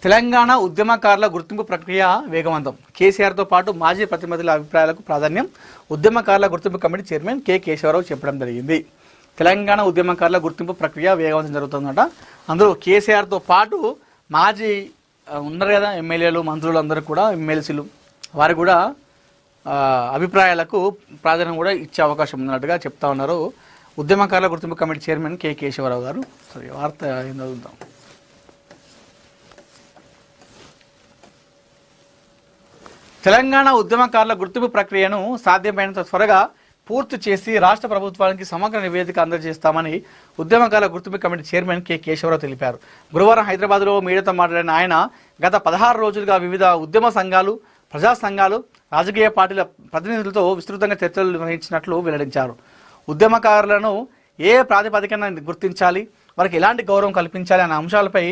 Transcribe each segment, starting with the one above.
తెలంగాణ ఉద్యమకారుల గుర్తింపు ప్రక్రియ వేగవంతం. కేసీఆర్తో పాటు మాజీ ప్రతినిధుల అభిప్రాయాలకు ప్రాధాన్యం ఉద్యమకారుల గుర్తింపు కమిటీ చైర్మన్ కె కేశవరావు చెప్పడం జరిగింది. తెలంగాణ ఉద్యమకారుల గుర్తింపు ప్రక్రియ వేగవంతం జరుగుతుందట. అందులో కేసీఆర్తో పాటు మాజీ ఉన్నారు కదా ఎమ్మెల్యేలు, మంత్రులు అందరూ కూడా, ఎమ్మెల్సీలు వారు కూడా అభిప్రాయాలకు ప్రాధాన్యం కూడా ఇచ్చే అవకాశం ఉన్నట్టుగా చెప్తా ఉన్నారు ఉద్యమకారుల గుర్తింపు కమిటీ చైర్మన్ కె కేశవరావు గారు. సరే, వార్త ఏం చదువుతాం. తెలంగాణ ఉద్యమకారుల గుర్తింపు ప్రక్రియను సాధ్యమైనంత త్వరగా పూర్తి చేసి రాష్ట్ర ప్రభుత్వానికి సమగ్ర నివేదిక అందజేస్తామని ఉద్యమకారుల గుర్తింపు కమిటీ చైర్మన్ కె కేశవరావు తెలిపారు. గురువారం హైదరాబాద్లో మీడియాతో మాట్లాడిన ఆయన గత 16 రోజులుగా వివిధ ఉద్యమ సంఘాలు, ప్రజా సంఘాలు, రాజకీయ పార్టీల ప్రతినిధులతో విస్తృతంగా చర్చలు నిర్వహించినట్లు వెల్లడించారు. ఉద్యమకారులను ఏ ప్రాతిపదికన గుర్తించాలి, వారికి ఎలాంటి గౌరవం కల్పించాలి అనే అంశాలపై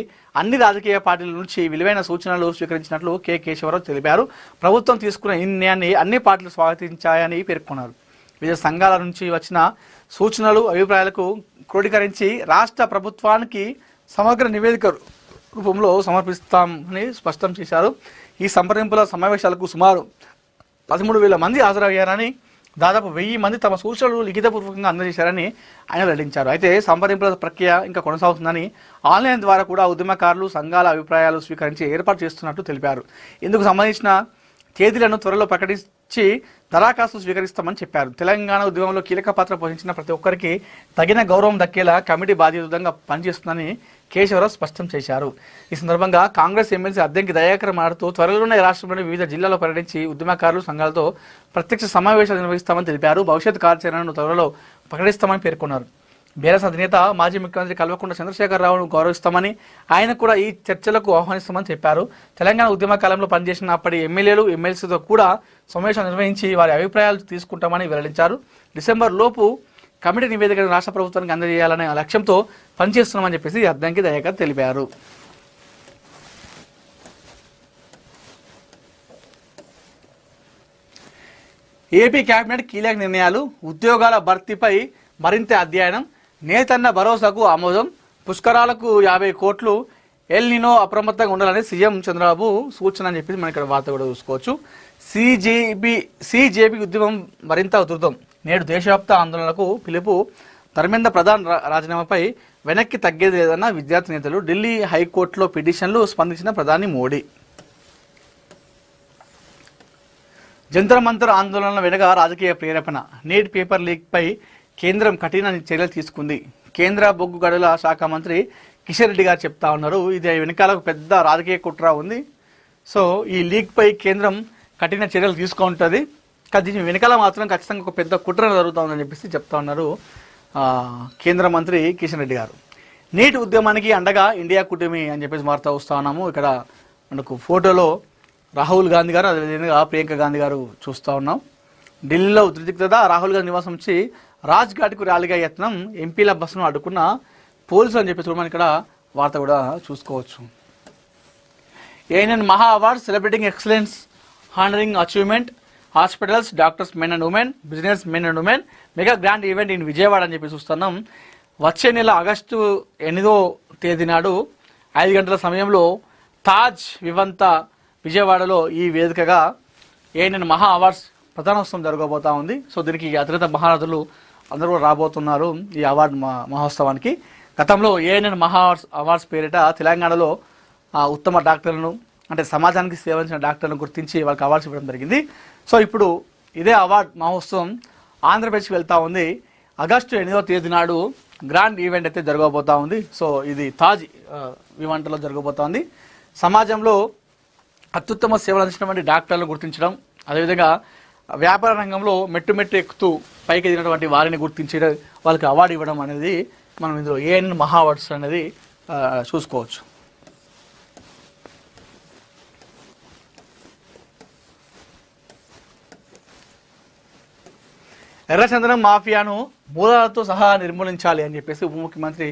అన్ని రాజకీయ పార్టీల నుంచి విలువైన సూచనలు స్వీకరించినట్లు కె కేశవరావు తెలిపారు. ప్రభుత్వం తీసుకున్న ఈ నిర్ణయాన్ని అన్ని పార్టీలు స్వాగతించాయని పేర్కొన్నారు. వివిధ సంఘాల నుంచి వచ్చిన సూచనలు, అభిప్రాయాలకు క్రోడీకరించి రాష్ట్ర ప్రభుత్వానికి సమగ్ర నివేదిక రూపంలో సమర్పిస్తామని స్పష్టం చేశారు. ఈ సంప్రదింపుల సమావేశాలకు సుమారు 13,000 మంది హాజరయ్యారని, దాదాపు 1000 మంది తమ సూచనలు లిఖితపూర్వకంగా అందజేశారని ఆయన వెల్లడించారు. అయితే సంప్రదింపుల ప్రక్రియ ఇంకా కొనసాగుతుందని, ఆన్లైన్ ద్వారా కూడా ఉద్యమకారులు సంఘాల అభిప్రాయాలు స్వీకరించి ఏర్పాటు చేస్తున్నట్టు తెలిపారు. ఇందుకు సంబంధించిన తేదీలను త్వరలో ప్రకటించి దరఖాస్తు స్వీకరిస్తామని చెప్పారు. తెలంగాణ ఉద్యమంలో కీలక పాత్ర పోషించిన ప్రతి ఒక్కరికి తగిన గౌరవం దక్కేలా కమిటీ బాధ్యతంగా పనిచేస్తుందని కేశవరావు స్పష్టం చేశారు. ఈ సందర్భంగా కాంగ్రెస్ ఎమ్మెల్సీ అద్దంకి దయాకర్ మాట్లాడుతూ త్వరలోనే రాష్ట్రంలోని వివిధ జిల్లాల్లో పర్యటించి ఉద్యమకారులు సంఘాలతో ప్రత్యక్ష సమావేశాలు నిర్వహిస్తామని తెలిపారు. భవిష్యత్ కార్యాచరణను త్వరలో ప్రకటిస్తామని పేర్కొన్నారు. బీఆర్ఎస్ అధినేత మాజీ ముఖ్యమంత్రి కల్వకుంట్ల చంద్రశేఖరరావును గౌరవిస్తామని, ఆయన కూడా ఈ చర్చలకు ఆహ్వానిస్తామని చెప్పారు. తెలంగాణ ఉద్యమ కాలంలో పనిచేసిన అప్పటి ఎమ్మెల్యేలు, ఎమ్మెల్సీతో కూడా సమావేశం నిర్వహించి వారి అభిప్రాయాలు తీసుకుంటామని వెల్లడించారు. డిసెంబర్ లోపు కమిటీ నివేదికను రాష్ట్ర ప్రభుత్వానికి అందజేయాలనే లక్ష్యంతో పనిచేస్తున్నామని చెప్పేసి అద్దంకి దయాకర్ తెలిపారు. ఏపీ కేబినెట్ కీలక నిర్ణయాలు, ఉద్యోగాల భర్తీపై మరింత అధ్యయనం, నేతన్న భరోసాకు ఆమోదం, పుష్కరాలకు 50 కోట్లు, ఎల్ నినో అప్రమత్తంగా ఉండాలని సీఎం చంద్రబాబు సూచన అని చెప్పి మనం ఇక్కడ వార్త కూడా చూసుకోవచ్చు. సిజేపీ ఉద్యమం మరింత ఉధృతం, నేడు దేశవ్యాప్త ఆందోళనలకు పిలుపు, ధర్మేంద్ర ప్రధాన్ రాజీనామాపై వెనక్కి తగ్గేది లేదన్న విద్యార్థి నేతలు, ఢిల్లీ హైకోర్టులో పిటిషన్లు స్పందించిన ప్రధాని మోడీ. జంతర్ మంతర్ ఆందోళనల వెనుక రాజకీయ ప్రేరేపణ, నీట్ పేపర్ లీక్పై కేంద్రం కఠిన చర్యలు తీసుకుంది. కేంద్ర బొగ్గు గనుల శాఖ మంత్రి కిషన్ రెడ్డి గారు చెప్తా ఉన్నారు. ఇది వెనకాల పెద్ద రాజకీయ కుట్ర ఉంది. సో ఈ లీక్పై కేంద్రం కఠిన చర్యలు తీసుకుంటుంది. కానీ దీని వెనకాల మాత్రం ఖచ్చితంగా ఒక పెద్ద కుట్ర జరుగుతుందని చెప్పేసి చెప్తా ఉన్నారు కేంద్ర మంత్రి కిషన్ రెడ్డి గారు. నీట్ ఉద్యమానికి అండగా ఇండియా కూటమి అని చెప్పేసి వార్త వస్తూ ఉన్నాము. ఇక్కడ మనకు ఫోటోలో రాహుల్ గాంధీ గారు, అదేవిధంగా ప్రియాంక గాంధీ గారు చూస్తూ ఉన్నాం. ఢిల్లీలో ఉద్రిక్తత, రాహుల్ గాంధీ నివాసం నుంచి రాజ్ ఘాట్కు ర్యాలీగా యత్నం, ఎంపీల బస్సును అడ్డుకున్న పోలీసులు అని చెప్పేసి మనం ఇక్కడ వార్త కూడా చూసుకోవచ్చు. ఏఎన్ఎన్ మహా awards celebrating excellence, honouring achievement, hospitals, doctors men and women, business men and women, mega grand event in Vijayawada అని చెప్పి చూస్తున్నాం. వచ్చే నెల ఆగస్టు 8వ తేదీ నాడు 5 గంటల సమయంలో తాజ్ వివంత విజయవాడలో ఈ వేదికగా ఏఎన్ఎన్ మహా అవార్డ్స్ ప్రధానోత్సవం జరగబోతా ఉంది. సో దీనికి అతిరథ మహారథులు అందరూ రాబోతున్నారు ఈ అవార్డు మహోత్సవానికి. గతంలో ఏఎన్ఎన్ మహా అవార్డ్స్ పేరిట తెలంగాణలో ఉత్తమ డాక్టర్లను, అంటే సమాజానికి సేవించిన డాక్టర్లను గుర్తించి వాళ్ళకి అవార్డ్స్ ఇవ్వడం జరిగింది. సో ఇప్పుడు ఇదే అవార్డు మహోత్సవం ఆంధ్రప్రదేశ్కి వెళ్తూ ఉంది. ఆగస్టు 8వ తేదీ నాడు గ్రాండ్ ఈవెంట్ అయితే జరగబోతా ఉంది. సో ఇది తాజ్ వివంటలో జరగబోతా ఉంది. సమాజంలో అత్యుత్తమ సేవలు అందించినటువంటి డాక్టర్లను గుర్తించడం, అదేవిధంగా వ్యాపార రంగంలో మెట్టు ఎక్కుతూ పైకి ఎదిగినటువంటి వారిని గుర్తించి వాళ్ళకి అవార్డు ఇవ్వడం అనేది మనం ఇందులో ఏఎన్ఎన్ మహా అవార్డ్స్ అనేది చూసుకోవచ్చు. ఎర్రచందనం మాఫియాను మూలాలతో సహా నిర్మూలించాలి అని చెప్పేసి ఉప ముఖ్యమంత్రి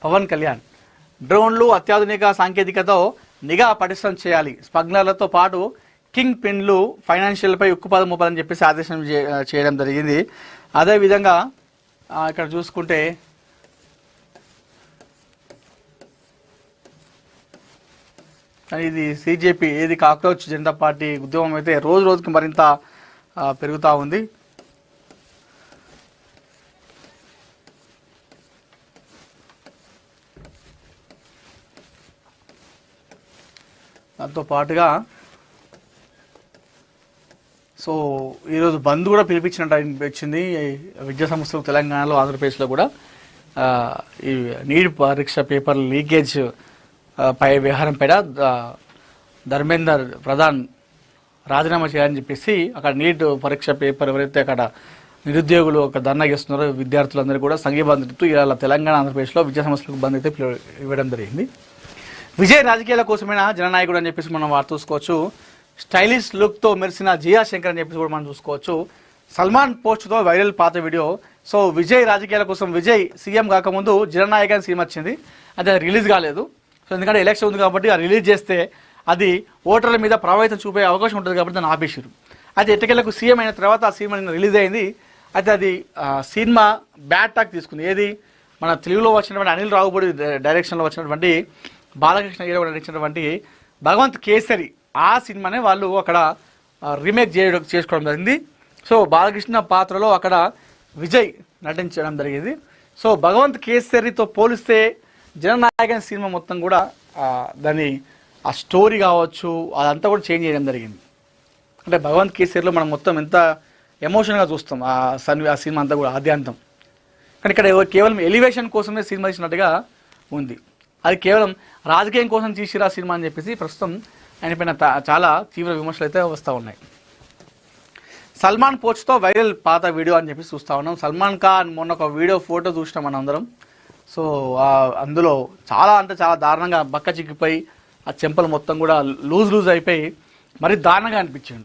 పవన్ కళ్యాణ్, డ్రోన్లు, అత్యాధునిక సాంకేతికతో నిఘా పటిష్టం చేయాలి, స్మగ్లర్లతో పాటు కింగ్ పిన్లు, ఫైనాన్షియల్పై ఉక్కుపాదం మోపాలని చెప్పేసి ఆదేశం చేయడం జరిగింది. అదేవిధంగా ఇక్కడ చూసుకుంటే కానీ ఇది సిజేపీ ఏది కాక్రోచ్ జనతా పార్టీ ఉద్యమం అయితే రోజు రోజుకి మరింత పెరుగుతూ ఉంది. దాంతో పాటుగా సో ఈరోజు బంద్ కూడా పిలిపించినట్టు అనిపించింది విద్యా సంస్థలు తెలంగాణలో, ఆంధ్రప్రదేశ్లో కూడా. ఈ నీట్ పరీక్ష పేపర్ లీకేజ్ పై వ్యవహారం పైన ధర్మేందర్ ప్రధాన్ రాజీనామా చేయాలని చెప్పేసి అక్కడ నీట్ పరీక్ష పేపర్ ఎవరైతే అక్కడ నిరుద్యోగులు ఒక ధర్నా చేస్తున్నారో విద్యార్థులందరూ కూడా సంఘీభావం తెలుపుతూ ఇలా తెలంగాణ, ఆంధ్రప్రదేశ్లో విద్యా సంస్థలకు బంద్ అయితే ఇవ్వడం జరిగింది. విజయ్ రాజకీయాల కోసమైనా జననాయకుడు అని చెప్పేసి మనం వార్త చూసుకోవచ్చు. స్టైలిష్ లుక్తో మెరిసిన జియా శంకర్ అని చెప్పేసి కూడా మనం చూసుకోవచ్చు. సల్మాన్ పోస్ట్తో వైరల్ పాత వీడియో. సో విజయ్ రాజకీయాల కోసం విజయ్ సీఎం కాకముందు జననాయక్ అని సీఎం వచ్చింది, అది రిలీజ్ కాలేదు. సో ఎందుకంటే ఎలక్షన్ ఉంది కాబట్టి అది రిలీజ్ చేస్తే అది ఓటర్ల మీద ప్రభావితం చూపే అవకాశం ఉంటుంది కాబట్టి దాన్ని ఆపేసారు. అయితే ఎట్టకేలకు సీఎం అయిన తర్వాత ఆ సినిమా రిలీజ్ అయింది. అయితే అది సినిమా బ్యాడ్ టాక్ తీసుకుంది. ఏది మన తెలుగులో వచ్చినటువంటి అనిల్ రావుపూడి డైరెక్షన్లో వచ్చినటువంటి బాలకృష్ణ హీరో నటించినటువంటి భగవంత్ కేసరి ఆ సినిమానే వాళ్ళు అక్కడ రీమేక్ చేసుకోవడం జరిగింది. సో బాలకృష్ణ పాత్రలో అక్కడ విజయ్ నటించడం జరిగింది. సో భగవంత్ కేసరితో పోలిస్తే జననాయకన్ సినిమా మొత్తం కూడా దాని ఆ స్టోరీ కావచ్చు అదంతా కూడా చేంజ్ చేయడం జరిగింది. అంటే భగవంత్ కేసరిలో మనం మొత్తం ఎంత ఎమోషన్గా చూస్తాం ఆ సినిమా అంతా కూడా ఆద్యాంతం. కానీ ఇక్కడ కేవలం ఎలివేషన్ కోసమే సినిమా తీసినట్టుగా ఉంది. అది కేవలం రాజకీయం కోసం తీసిరా సినిమా అని చెప్పేసి ప్రస్తుతం ఆయన పైన చాలా తీవ్ర విమర్శలు అయితే వస్తూ ఉన్నాయి. సల్మాన్ పోస్ట్తో వైరల్ పాత వీడియో అని చెప్పి చూస్తూ ఉన్నాం. సల్మాన్ ఖాన్ మొన్న ఒక వీడియో ఫోటో చూసినాం మనం అందరం. సో అందులో చాలా అంటే చాలా దారుణంగా బక్క చిక్కిపోయి ఆ చెంపలు మొత్తం కూడా లూజ్ అయిపోయి మరీ దారుణంగా అనిపించింది.